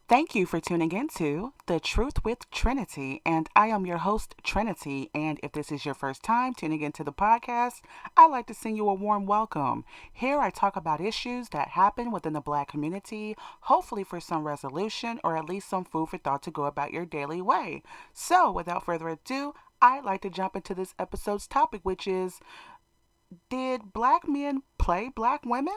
Thank you for tuning into The Truth with Trinity, and I am your host, Trinity. And if this is your first time tuning into the podcast, I'd like to send you a warm welcome. Here I talk about issues that happen within the Black community, hopefully for some resolution or at least some food for thought to go about your daily way. So, without further ado, I'd like to jump into this episode's topic, which is, did black men play black women?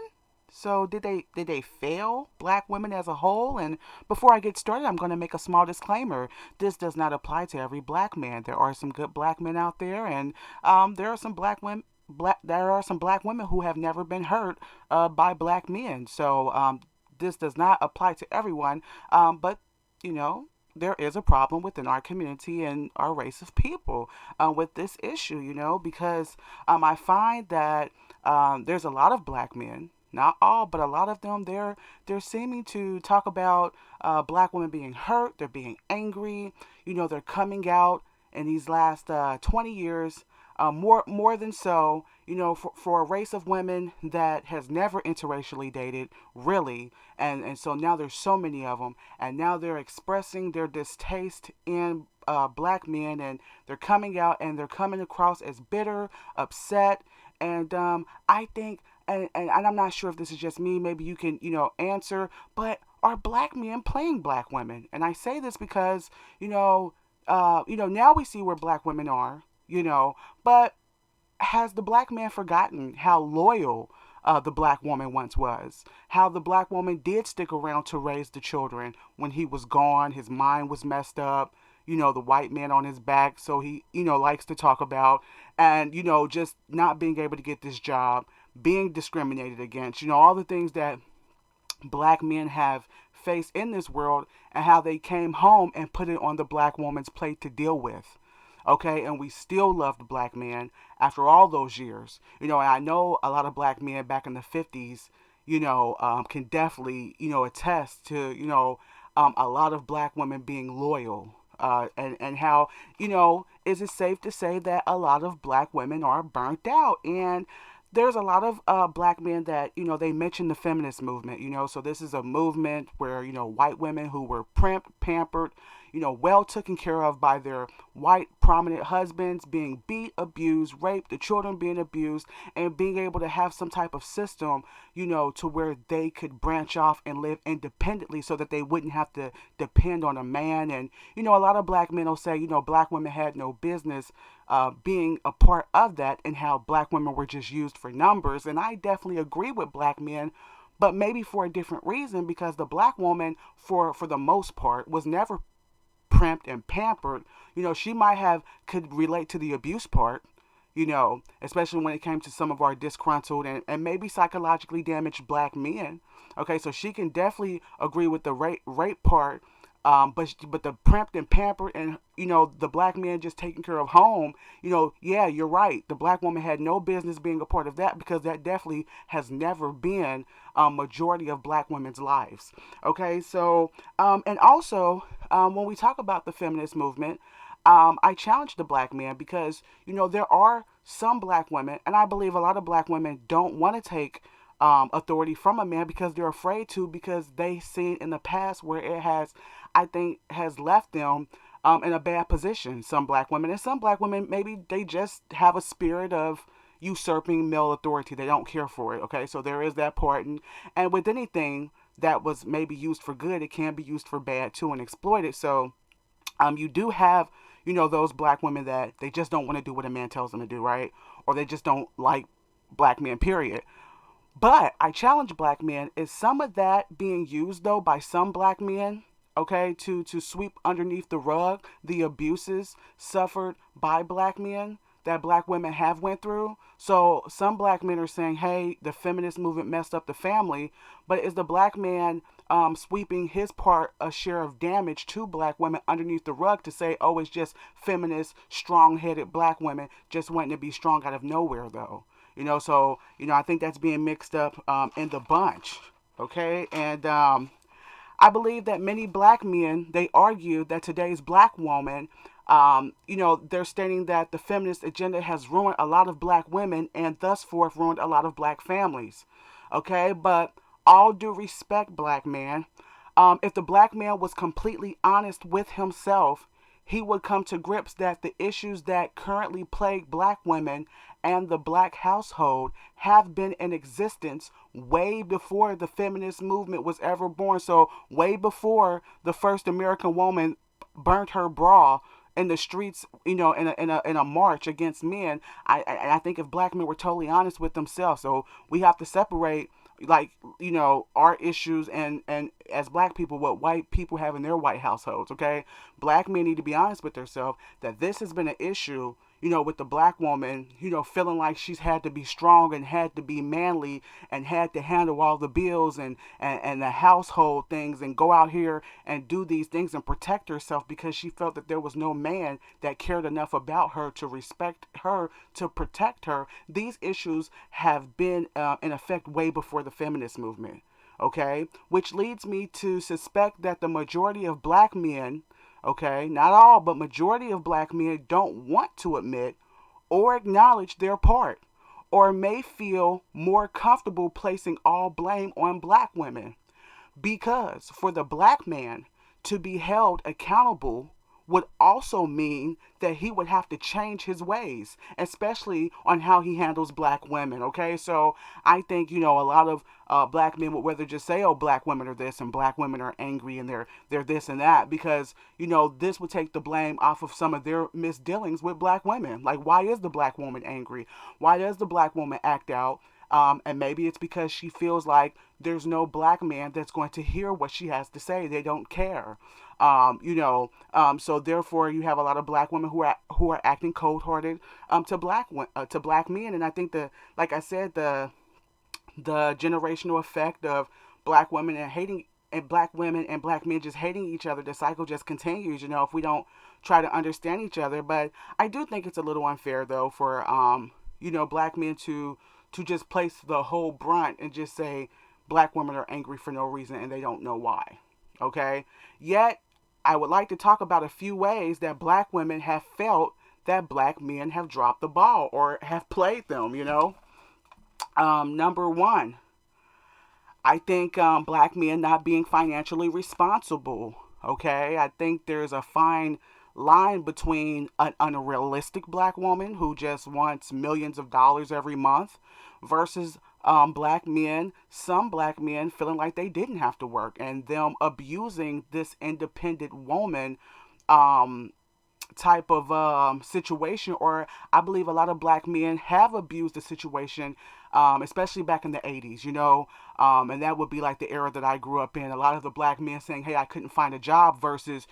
So did they fail black women as a whole? And before I get started, I'm going to make a small disclaimer. This does not apply to every black man. There are some good black men out there, and there are some black women. There are some black women who have never been hurt by black men. So this does not apply to everyone. But you know, there is a problem within our community and our race of people with this issue, because I find that there's a lot of black men, not all, but a lot of them, they're seeming to talk about black women being hurt, they're being angry, they're coming out in these last 20 years, more than so, for a race of women that has never interracially dated, really, and so now there's so many of them, and now they're expressing their distaste in black men, and they're coming out and they're coming across as bitter, upset, and I think, and I'm not sure if this is just me, maybe you can, answer, but are black men playing black women? And I say this because, now we see where black women are, but has the black man forgotten how loyal the black woman once was? How the black woman did stick around to raise the children when he was gone, his mind was messed up, the white man on his back, so he, likes to talk about, and, just not being able to get this job, being discriminated against, all the things that black men have faced in this world, and how they came home and put it on the black woman's plate to deal with. Okay, and we still love the black man after all those years. And I know a lot of black men back in the 50s, can definitely, attest to, a lot of black women being loyal. And how, is it safe to say that a lot of black women are burnt out? And there's a lot of black men that, they mention the feminist movement, so this is a movement where, white women who were primped, pampered, well taken care of by their white prominent husbands, being beat, abused, raped, the children being abused, and being able to have some type of system, to where they could branch off and live independently so that they wouldn't have to depend on a man. And, a lot of black men will say, black women had no business being a part of that, and how black women were just used for numbers. And I definitely agree with black men, but maybe for a different reason, because the black woman, for the most part, was never primped and pampered. She might have could relate to the abuse part, especially when it came to some of our disgruntled and maybe psychologically damaged black men. Okay, so she can definitely agree with the rape part. But the primped and pampered, and the black man just taking care of home, yeah, you're right. The black woman had no business being a part of that, because that definitely has never been a majority of black women's lives. Okay, so and also when we talk about the feminist movement, I challenge the black man, because there are some black women, and I believe a lot of black women don't want to take authority from a man, because they're afraid to, because they seen in the past where it has, I think, has left them in a bad position. Some black women, and some black women, maybe they just have a spirit of usurping male authority. They don't care for it. Okay, so there is that part, and with anything that was maybe used for good, it can be used for bad too and exploited. So you do have, those black women that they just don't want to do what a man tells them to do, right? Or they just don't like black men, period. But I challenge black men, is some of that being used though by some black men, okay, to sweep underneath the rug the abuses suffered by black men that black women have went through? So some black men are saying, hey, the feminist movement messed up the family, but is the black man sweeping his part, a share of damage to black women underneath the rug, to say, oh, it's just feminist, strong-headed black women just wanting to be strong out of nowhere, though? So I think that's being mixed up in the bunch. Okay, and I believe that many black men, they argue that today's black woman, they're stating that the feminist agenda has ruined a lot of black women, and thus forth ruined a lot of black families. Okay, but all due respect, black man, If the black man was completely honest with himself, he would come to grips that the issues that currently plague black women and the black household have been in existence way before the feminist movement was ever born. So, way before the first American woman burnt her bra in the streets, in a march against men. I think if black men were totally honest with themselves, so we have to separate, like, our issues and as black people, what white people have in their white households. Okay, black men need to be honest with themselves that this has been an issue, with the black woman, feeling like she's had to be strong and had to be manly and had to handle all the bills and the household things and go out here and do these things and protect herself because she felt that there was no man that cared enough about her to respect her, to protect her. These issues have been in effect way before the feminist movement. Okay, which leads me to suspect that the majority of black men, okay, not all, but majority of black men don't want to admit or acknowledge their part, or may feel more comfortable placing all blame on black women. Because for the black man to be held accountable would also mean that he would have to change his ways, especially on how he handles black women. Okay, so I think a lot of black men would rather just say, "Oh, black women are this and black women are angry and they're this and that," because this would take the blame off of some of their misdealings with black women. Like, why is the black woman angry? Why does the black woman act out? And maybe it's because she feels like there's no black man that's going to hear what she has to say. They don't care. So therefore you have a lot of black women who are acting cold-hearted to black men. And I think like I said, the generational effect of black women and hating and black women and black men just hating each other, the cycle just continues, if we don't try to understand each other. But I do think it's a little unfair, though, for black men to just place the whole brunt and just say black women are angry for no reason and they don't know why. Okay? Yet, I would like to talk about a few ways that black women have felt that black men have dropped the ball or have played them. Number one, I think black men not being financially responsible. Okay? I think there's a fine line between an unrealistic black woman who just wants millions of dollars every month versus some black men feeling like they didn't have to work and them abusing this independent woman type of situation. Or I believe a lot of black men have abused the situation, especially back in the 80s, and that would be like the era that I grew up in. A lot of the black men saying, "Hey, I couldn't find a job," versus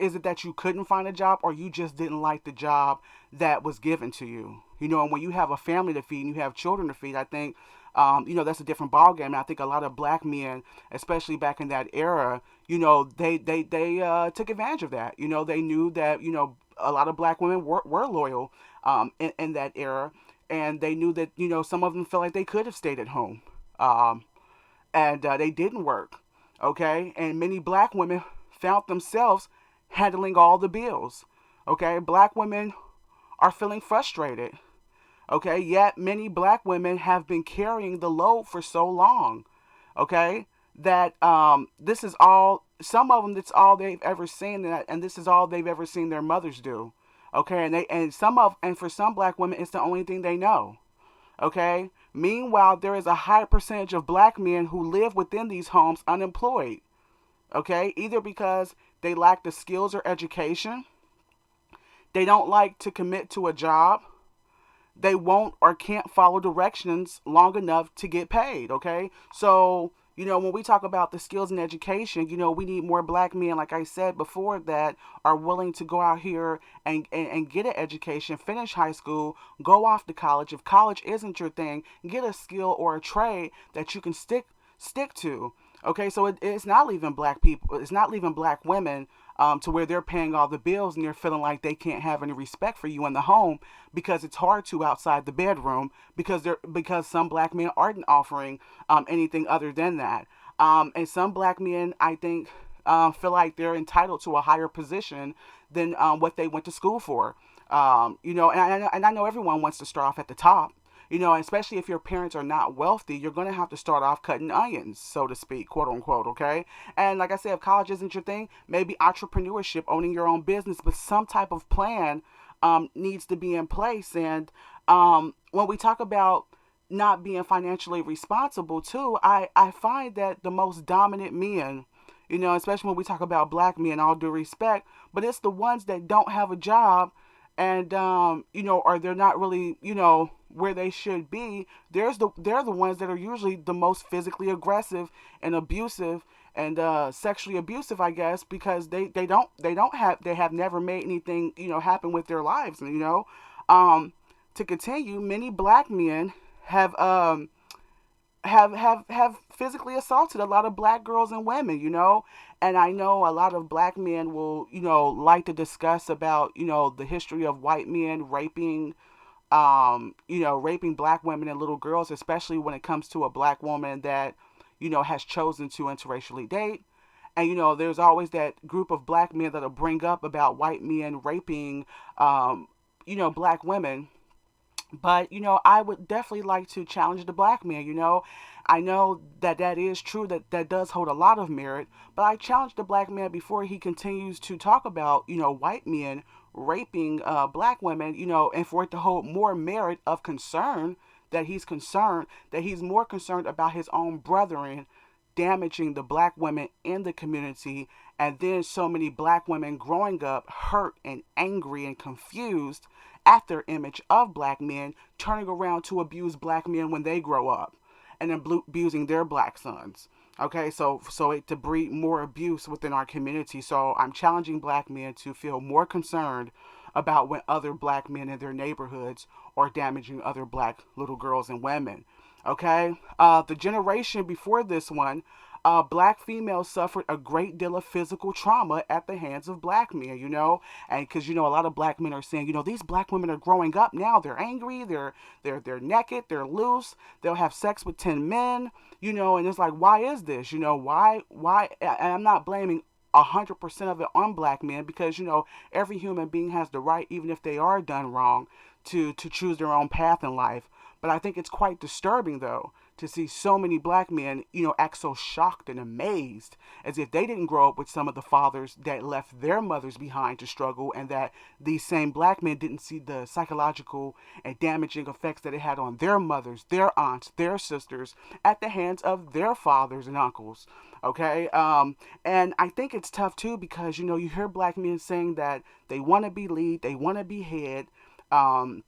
is it that you couldn't find a job or you just didn't like the job that was given to you? And when you have a family to feed and you have children to feed, I think, that's a different ballgame. And I think a lot of black men, especially back in that era, they took advantage of that. They knew that, a lot of black women were loyal in that era. And they knew that, some of them felt like they could have stayed at home. And they didn't work. Okay. And many black women found themselves handling all the bills. Okay, black women are feeling frustrated. Okay, yet many black women have been carrying the load for so long. Okay, that this is all. Some of them, it's all they've ever seen, and this is all they've ever seen their mothers do. Okay, and for some black women, it's the only thing they know. Okay. Meanwhile, there is a high percentage of black men who live within these homes unemployed. Okay, either because they lack the skills or education, they don't like to commit to a job, they won't or can't follow directions long enough to get paid. Okay, so when we talk about the skills and education, we need more black men, like I said before, that are willing to go out here and get an education, finish high school, go off to college. If college isn't your thing, get a skill or a trade that you can stick to. Okay, so it's not leaving black people, it's not leaving black women to where they're paying all the bills and they're feeling like they can't have any respect for you in the home because it's hard to outside the bedroom because some black men aren't offering anything other than that. And some black men, I think, feel like they're entitled to a higher position than what they went to school for. And I know everyone wants to start off at the top. Especially if your parents are not wealthy, you're going to have to start off cutting onions, so to speak, quote unquote, okay? And like I said, if college isn't your thing, maybe entrepreneurship, owning your own business, but some type of plan needs to be in place. And when we talk about not being financially responsible too, I find that the most dominant men, especially when we talk about black men, all due respect, but it's the ones that don't have a job and or they're not really, where they should be. They're the ones that are usually the most physically aggressive and abusive and sexually abusive, I guess, because they have never made anything, happen with their lives. Um, to continue, many black men have have physically assaulted a lot of black girls and women, and I know a lot of black men will, like to discuss about, the history of white men raping black women and little girls, especially when it comes to a black woman that, has chosen to interracially date. And there's always that group of black men that'll bring up about white men raping black women. But I would definitely like to challenge the black man. I know that that is true, that that does hold a lot of merit, but I challenge the black man before he continues to talk about white men raping black women, and for it to hold more merit of concern, that he's more concerned about his own brethren damaging the black women in the community, and then so many black women growing up hurt and angry and confused at their image of black men, turning around to abuse black men when they grow up and abusing their black sons. Okay, so it to breed more abuse within our community. So I'm challenging black men to feel more concerned about when other black men in their neighborhoods are damaging other black little girls and women. Okay, the generation before this one, black females suffered a great deal of physical trauma at the hands of black men, and because a lot of black men are saying, these black women are growing up now, they're angry, they're naked, they're loose, they'll have sex with 10 men, and it's like, why is this? Why? And I'm not blaming 100% of it on black men, because every human being has the right, even if they are done wrong, to choose their own path in life. But I think it's quite disturbing, though, to see so many black men, act so shocked and amazed, as if they didn't grow up with some of the fathers that left their mothers behind to struggle, and that these same black men didn't see the psychological and damaging effects that it had on their mothers, their aunts, their sisters, at the hands of their fathers and uncles. Okay, and I think it's tough too, because you hear black men saying that they want to be lead, they want to be head. Um,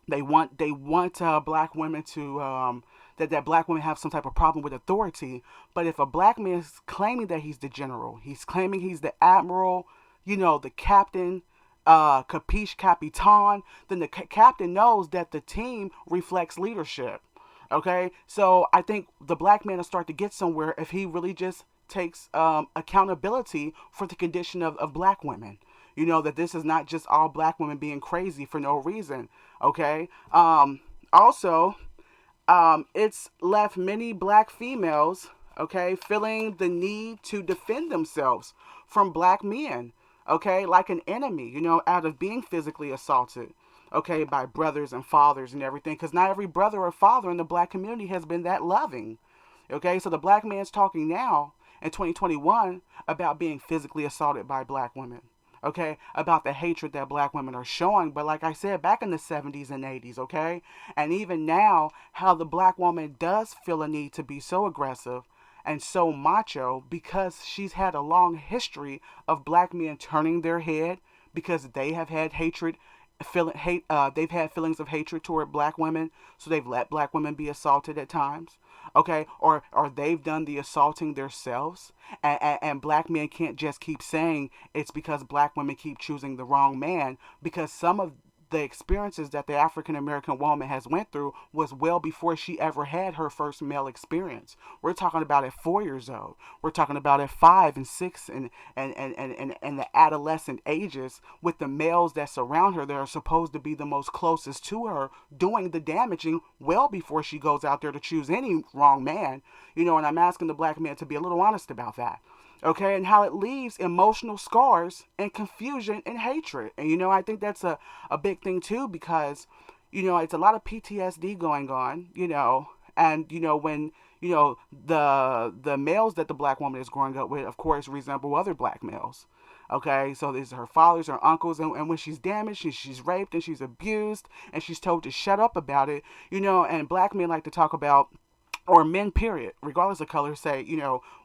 they want black women to that black women have some type of problem with authority. But if a black man is claiming that he's the general, he's claiming he's the admiral, the captain, capiche capitan, then the captain knows that the team reflects leadership. Okay, so I think the black man will start to get somewhere if he really just takes accountability for the condition of black women. That this is not just all black women being crazy for no reason. Okay. Also, it's left many black females, okay, feeling the need to defend themselves from black men, okay, like an enemy, out of being physically assaulted, okay, by brothers and fathers and everything, because not every brother or father in the black community has been that loving, okay. So the black man's talking now in 2021 about being physically assaulted by black women, okay, about the hatred that black women are showing. But like I said, back in the 70s and 80s, okay, and even now, how the black woman does feel a need to be so aggressive and so macho, because she's had a long history of black men turning their head because they have had hatred, they've had feelings of hatred toward black women, so they've let black women be assaulted at times, okay, or they've done the assaulting themselves, and black men can't just keep saying it's because black women keep choosing the wrong man, because some of the experiences that the African American woman has went through was well before she ever had her first male experience. We're talking about at 4 years old. We're talking about at 5 and 6 and the adolescent ages, with the males that surround her that are supposed to be the most closest to her doing the damaging well before she goes out there to choose any wrong man. And I'm asking the black man to be a little honest about that, okay, and how it leaves emotional scars and confusion and hatred. And I think that's a big thing too, because it's a lot of PTSD going on, and when the males that the black woman is growing up with, of course, resemble other black males. Okay, so these are her fathers, her uncles, and when she's damaged, she's raped and she's abused, and she's told to shut up about it, and black men like to talk about, or men period, regardless of color, say,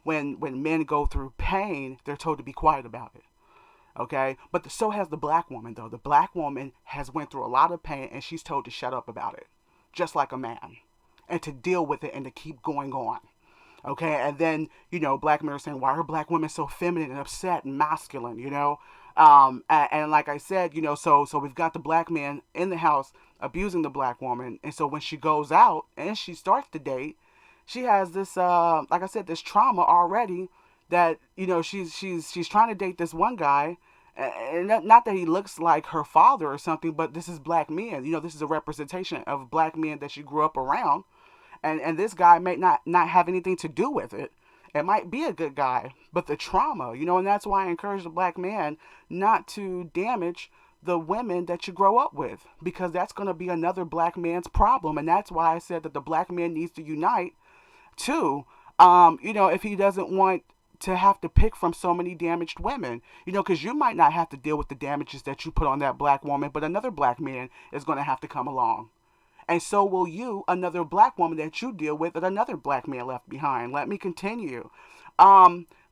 when men go through pain, they're told to be quiet about it. Okay, but so has the black woman, though. The black woman has went through a lot of pain, and she's told to shut up about it, just like a man, and to deal with it and to keep going on. Okay, and then black men are saying, why are black women so feminine and upset and masculine? And like I said, so we've got the black man in the house abusing the black woman, and so when she goes out and she starts to date, she has this, like I said, this trauma already, that she's trying to date this one guy, and not that he looks like her father or something, but this is black men. This is a representation of black men that she grew up around, and this guy may not have anything to do with it. It might be a good guy, but the trauma, and that's why I encourage the black man not to damage the women that you grow up with, because that's going to be another black man's problem. And that's why I said that the black man needs to unite too. If he doesn't want to have to pick from so many damaged women, because you might not have to deal with the damages that you put on that black woman, but another black man is going to have to come along. And so will you, another black woman that you deal with, that another black man left behind. Let me continue.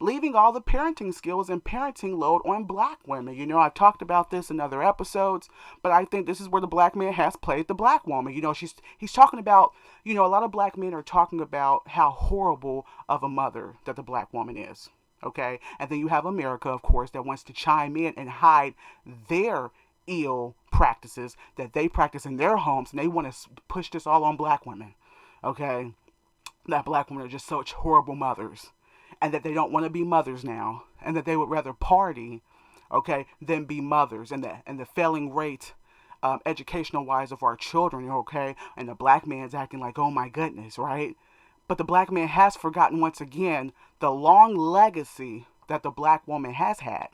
Leaving all the parenting skills and parenting load on black women. I've talked about this in other episodes, but I think this is where the black man has played the black woman. He's talking about, a lot of black men are talking about how horrible of a mother that the black woman is. Okay? And then you have America, of course, that wants to chime in and hide their ill practices that they practice in their homes, and they want to push this all on black women. Okay? That black women are just such horrible mothers, and that they don't want to be mothers now, and that they would rather party, okay, than be mothers, and the failing rate, educational wise, of our children, okay, and the black man's acting like, oh my goodness, right? But the black man has forgotten once again the long legacy that the black woman has had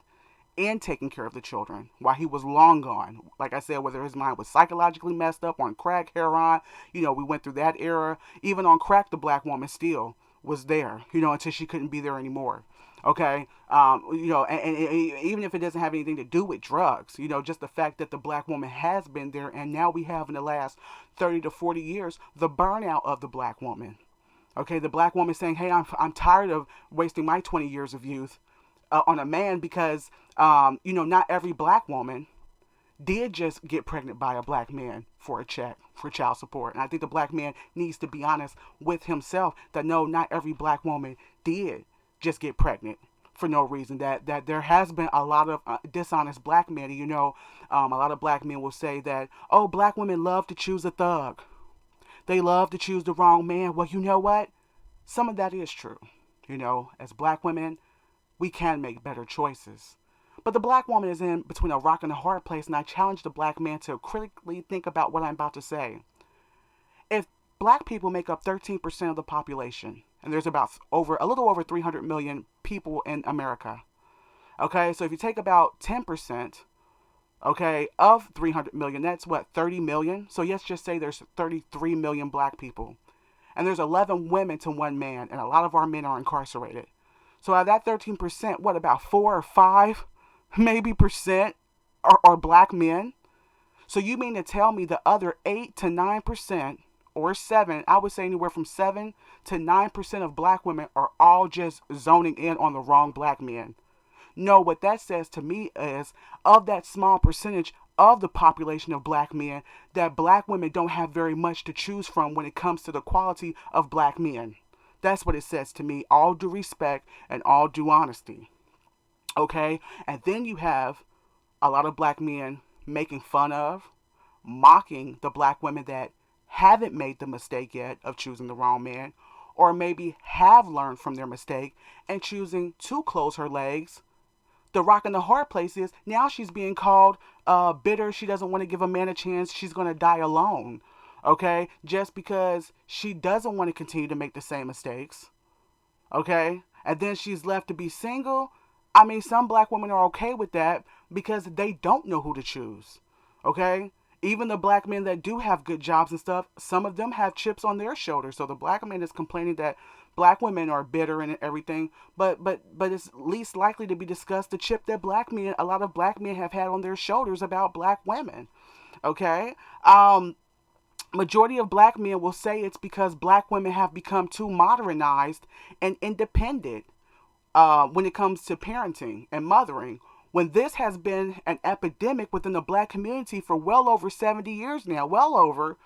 in taking care of the children while he was long gone. Like I said, whether his mind was psychologically messed up on crack, heroin, we went through that era. Even on crack, the black woman still was there, until she couldn't be there anymore. Okay, and even if it doesn't have anything to do with drugs, just the fact that the black woman has been there, and now we have in the last 30 to 40 years the burnout of the black woman. Okay, the black woman saying, hey, I'm tired of wasting my 20 years of youth on a man, because not every black woman did just get pregnant by a black man for a check for child support. And I think the black man needs to be honest with himself, that no, not every black woman did just get pregnant for no reason. That there has been a lot of dishonest black men. A lot of black men will say that, oh, black women love to choose a thug. They love to choose the wrong man. Well, you know what? Some of that is true. As black women, we can make better choices. But the black woman is in between a rock and a hard place, and I challenge the black man to critically think about what I'm about to say. If black people make up 13% of the population, and there's about a little over 300 million people in America, okay, so if you take about 10%, okay, of 300 million, that's what, 30 million? So let's just say there's 33 million black people, and there's 11 women to one man, and a lot of our men are incarcerated. So out of that 13%, what, about 4 or 5 maybe percent are black men? So you mean to tell me the other 8 to 9%, or 7, I would say anywhere from 7 to 9% of black women are all just zoning in on the wrong black men? No, what that says to me is, of that small percentage of the population of black men, that black women don't have very much to choose from when it comes to the quality of black men. That's what it says to me, all due respect and all due honesty. Okay? And then you have a lot of black men making fun of, mocking the black women that haven't made the mistake yet of choosing the wrong man, or maybe have learned from their mistake and choosing to close her legs. The rock and the hard place is, now she's being called bitter. She doesn't want to give a man a chance. She's going to die alone. Okay? Just because she doesn't want to continue to make the same mistakes. Okay? And then she's left to be single. Some black women are okay with that because they don't know who to choose. Okay? Even the black men that do have good jobs and stuff, some of them have chips on their shoulders. So the black man is complaining that black women are bitter and everything, but it's least likely to be discussed the chip that a lot of black men have had on their shoulders about black women. Okay. Majority of black men will say it's because black women have become too modernized and independent when it comes to parenting and mothering. When this has been an epidemic within the black community for well over 70 years now, well over,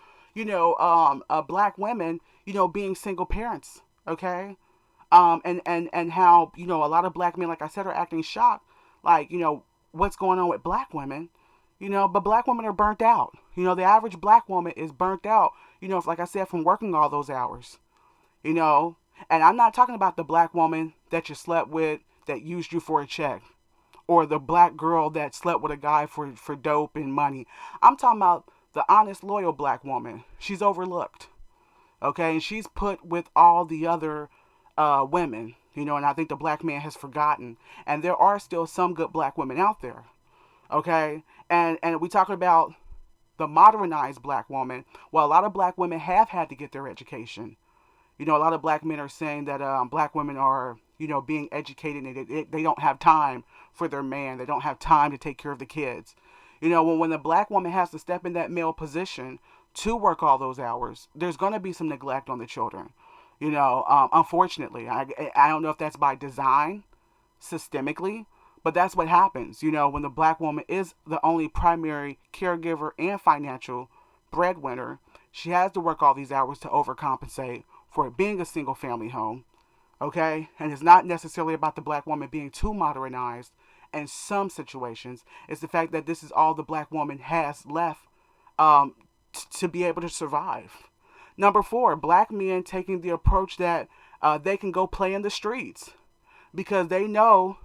black women, being single parents, okay? And how, a lot of black men, like I said, are acting shocked, like, what's going on with black women, but black women are burnt out. The average black woman is burnt out, like I said, from working all those hours, you know. And I'm not talking about the black woman that you slept with that used you for a check, or the black girl that slept with a guy for dope and money. I'm talking about the honest, loyal black woman. She's overlooked, okay? And she's put with all the other women, and I think the black man has forgotten. And there are still some good black women out there, okay? And we talk about the modernized black woman. Well, a lot of black women have had to get their education. A lot of black men are saying that black women are, being educated and they don't have time for their man. They don't have time to take care of the kids. When the black woman has to step in that male position to work all those hours, there's going to be some neglect on the children. Unfortunately, I don't know if that's by design, systemically, but that's what happens. When the black woman is the only primary caregiver and financial breadwinner, she has to work all these hours to overcompensate for it being a single family home. Okay? And it's not necessarily about the black woman being too modernized in some situations. It's the fact that this is all the black woman has left to be able to survive. Number four, black men taking the approach that they can go play in the streets because they know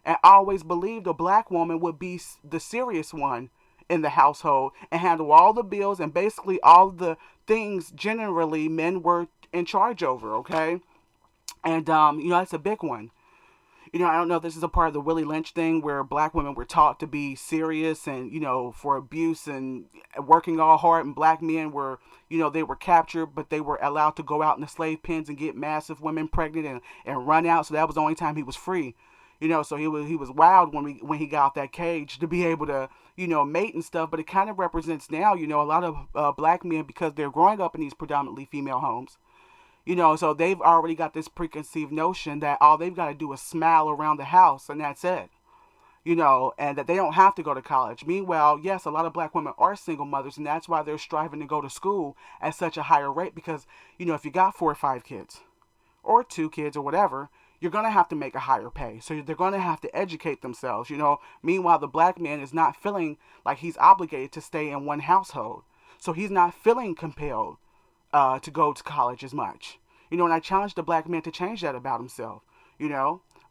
and always believed a black woman would be the serious one in the household and handle all the bills and basically all the things generally men were in charge over, okay? And, that's a big one. I don't know if this is a part of the Willie Lynch thing where black women were taught to be serious and, for abuse and working all hard, and black men were, they were captured, but they were allowed to go out in the slave pens and get massive women pregnant and run out. So that was the only time he was free. So he was wild when he got out that cage to be able to, mate and stuff. But it kind of represents now, a lot of black men, because they're growing up in these predominantly female homes. So they've already got this preconceived notion that all they've got to do is smile around the house and that's it. And that they don't have to go to college. Meanwhile, yes, a lot of black women are single mothers, and that's why they're striving to go to school at such a higher rate because, if you got 4 or 5 kids or 2 kids or whatever, you're going to have to make a higher pay. So they're going to have to educate themselves, Meanwhile, the black man is not feeling like he's obligated to stay in one household. So he's not feeling compelled to go to college as much. And I challenge the black man to change that about himself.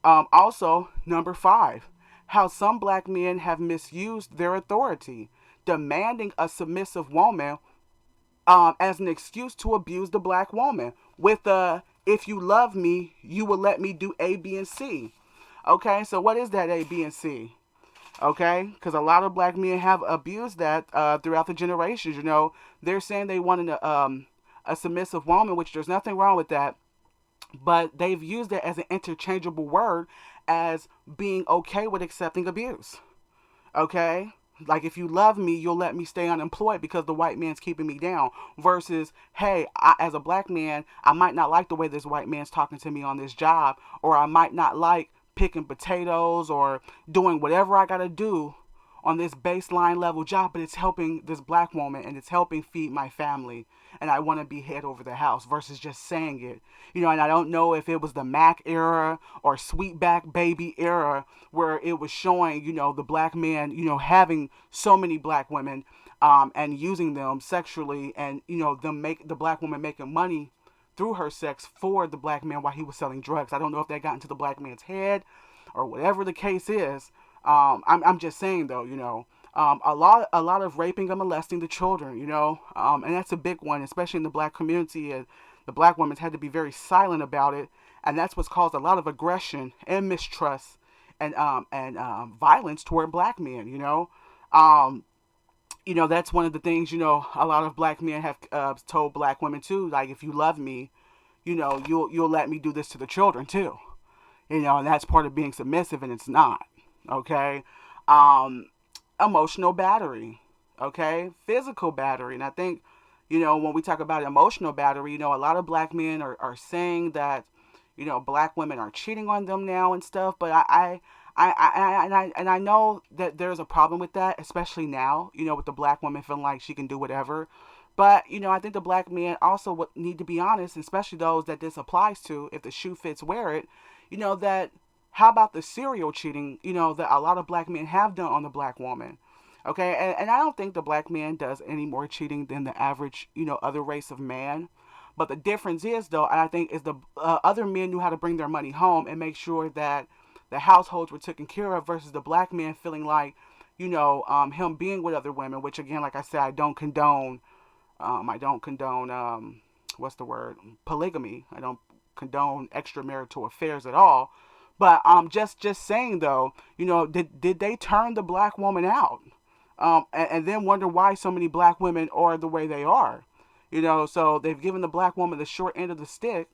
Also, number 5, how some black men have misused their authority, demanding a submissive woman as an excuse to abuse the black woman with if you love me, you will let me do A, B, and C. Okay, so what is that A, B, and C? Okay, because a lot of black men have abused that throughout the generations. They're saying they want a submissive woman, which there's nothing wrong with that, but they've used it as an interchangeable word as being okay with accepting abuse. Okay? Like, if you love me, you'll let me stay unemployed because the white man's keeping me down. Versus, hey, as a black man, I might not like the way this white man's talking to me on this job, or I might not like picking potatoes or doing whatever I got to do on this baseline level job, but it's helping this black woman and it's helping feed my family. And I want to be head over the house versus just saying it. And I don't know if it was the Mac era or Sweetback Baby era where it was showing, the black man, having so many black women and using them sexually and, the black woman making money through her sex for the black man while he was selling drugs. I don't know if that got into the black man's head or whatever the case is. I'm just saying though, a lot of raping and molesting the children, and that's a big one, especially in the black community. And the black women's had to be very silent about it, and that's what's caused a lot of aggression and mistrust and violence toward black men. That's one of the things, a lot of black men have told black women too. Like, if you love me, you'll let me do this to the children too. And that's part of being submissive, and it's not. Okay. Um, Emotional battery. Okay. Physical battery. And I think, when we talk about emotional battery, a lot of black men are saying that, black women are cheating on them now and stuff. But I know that there's a problem with that, especially now, with the black woman feeling like she can do whatever. But, I think the black men also would need to be honest, especially those that this applies to, if the shoe fits, wear it, that how about the serial cheating, that a lot of black men have done on the black woman? Okay, and I don't think the black man does any more cheating than the average, other race of man. But the difference is, though, I think, is the other men knew how to bring their money home and make sure that the households were taken care of, versus the black man feeling like, him being with other women, which again, like I said, I don't condone. I don't condone, what's the word? Polygamy. I don't condone extramarital affairs at all. But just saying though, did they turn the black woman out? And then wonder why so many black women are the way they are. So they've given the black woman the short end of the stick.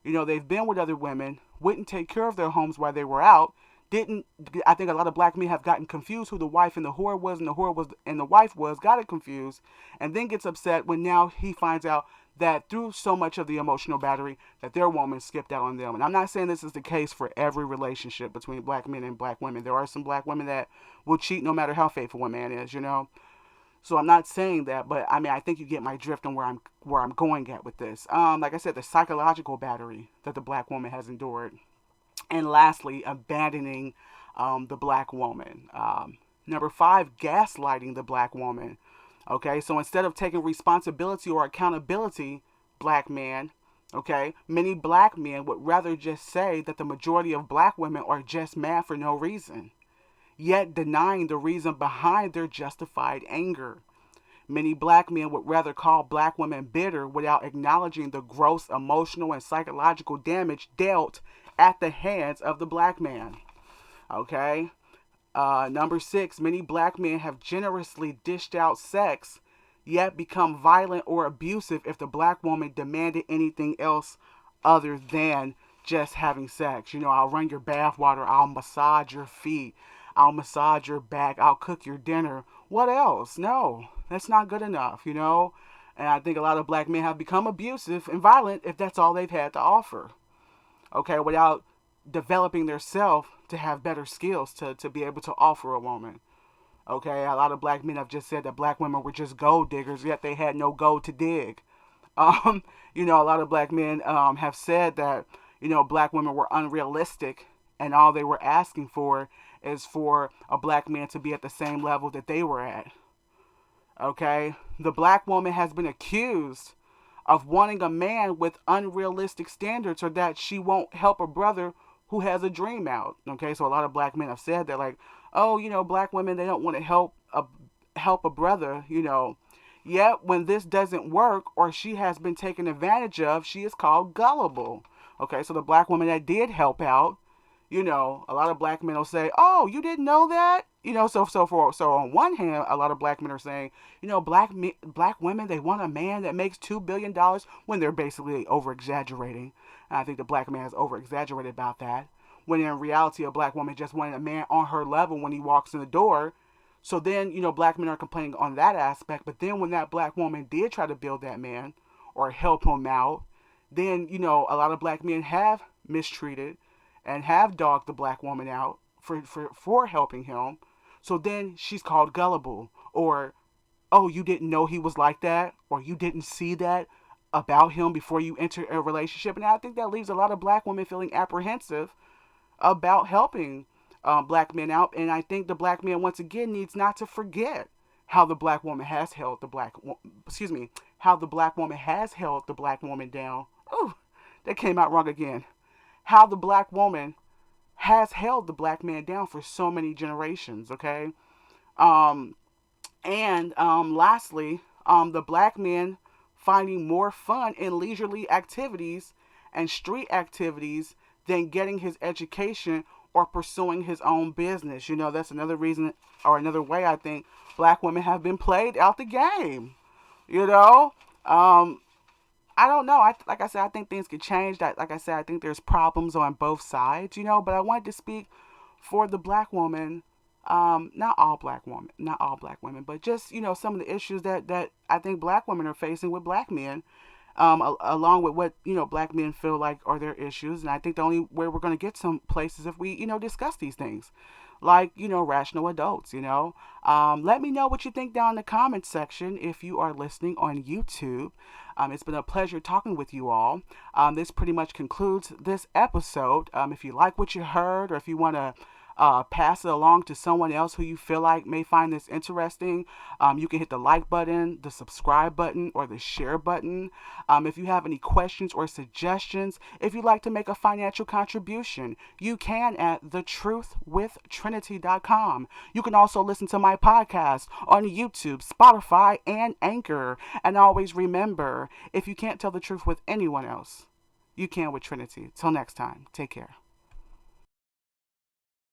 They've been with other women, wouldn't take care of their homes while they were out. Didn't I think a lot of black men have gotten confused who the wife and the whore was, and the whore was and the wife was, got it confused, and then gets upset when now he finds out that through so much of the emotional battery that their woman skipped out on them. And I'm not saying this is the case for every relationship between black men and black women. There are some black women that will cheat no matter how faithful a man is. So I'm not saying that, but I mean, I think you get my drift on where I'm going at with this. Like I said, the psychological battery that the black woman has endured, and lastly, abandoning the black woman. Number 5, gaslighting the black woman. Okay, so instead of taking responsibility or accountability, black man, okay, many black men would rather just say that the majority of black women are just mad for no reason, yet denying the reason behind their justified anger. Many black men would rather call black women bitter without acknowledging the gross emotional and psychological damage dealt at the hands of the black man. Okay? Number 6, many black men have generously dished out sex, yet become violent or abusive if the black woman demanded anything else other than just having sex. I'll run your bath water, I'll massage your feet, I'll massage your back, I'll cook your dinner. What else? No, that's not good enough. And I think a lot of black men have become abusive and violent if that's all they've had to offer. Okay, without developing their self to have better skills to be able to offer a woman. Okay, a lot of black men have just said that black women were just gold diggers, yet they had no gold to dig. Um, a lot of black men have said that, black women were unrealistic, and all they were asking for is for a black man to be at the same level that they were at. Okay, the black woman has been accused of wanting a man with unrealistic standards, or that she won't help a brother who has a dream out. Okay, so a lot of black men have said that, like, oh, black women, they don't want to help a brother. Yet when this doesn't work, or she has been taken advantage of, she is called gullible. Okay, so the black woman that did help out, a lot of black men will say, "Oh, you didn't know that." So on one hand, a lot of black men are saying, black women, they want a man that makes $2 billion, when they're basically over exaggerating. And I think the black man has over exaggerated about that. When in reality, a black woman just wanted a man on her level when he walks in the door. So then, black men are complaining on that aspect. But then when that black woman did try to build that man or help him out, then, a lot of black men have mistreated and have dogged the black woman out for helping him. So then she's called gullible, or, oh, you didn't know he was like that, or you didn't see that about him before you enter a relationship. And I think that leaves a lot of black women feeling apprehensive about helping black men out. And I think the black man, once again, needs not to forget how the black woman has held how the black woman has held the black woman down. Oh, that came out wrong again. How the black woman has held the black man down for so many generations. Okay, and lastly, the black man finding more fun in leisurely activities and street activities than getting his education or pursuing his own business. You know, that's another reason or another way I think black women have been played out the game. You know, um, I don't know. Like I said, I think things can change. That, like I said, I think there's problems on both sides. You know, but I wanted to speak for the black woman. Not all black women, but just some of the issues that I think black women are facing with black men, along with what black men feel like are their issues. And I think the only way we're going to get some places if we discuss these things, like rational adults. Let me know what you think down in the comments section if you are listening on YouTube. It's been a pleasure talking with you all. This pretty much concludes this episode. If you like what you heard, or if you want to pass it along to someone else who you feel like may find this interesting, you can hit the like button, the subscribe button, or the share button. If you have any questions or suggestions, if you'd like to make a financial contribution, you can at thetruthwithtrinity.com. You can also listen to my podcast on YouTube, Spotify, and Anchor. And always remember, if you can't tell the truth with anyone else, you can with Trinity. Till next time, take care.